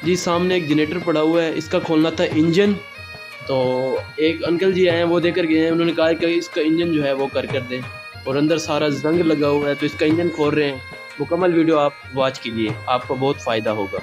जी सामने एक जनरेटर पड़ा हुआ है, इसका खोलना था इंजन। तो एक अंकल जी आए हैं, वो देकर गए हैं, उन्होंने कहा कि इसका इंजन जो है वो कर दें, और अंदर सारा जंग लगा हुआ है, तो इसका इंजन खोल रहे हैं। मुकम्मल वीडियो आप वॉच कीजिए, आपको बहुत फ़ायदा होगा।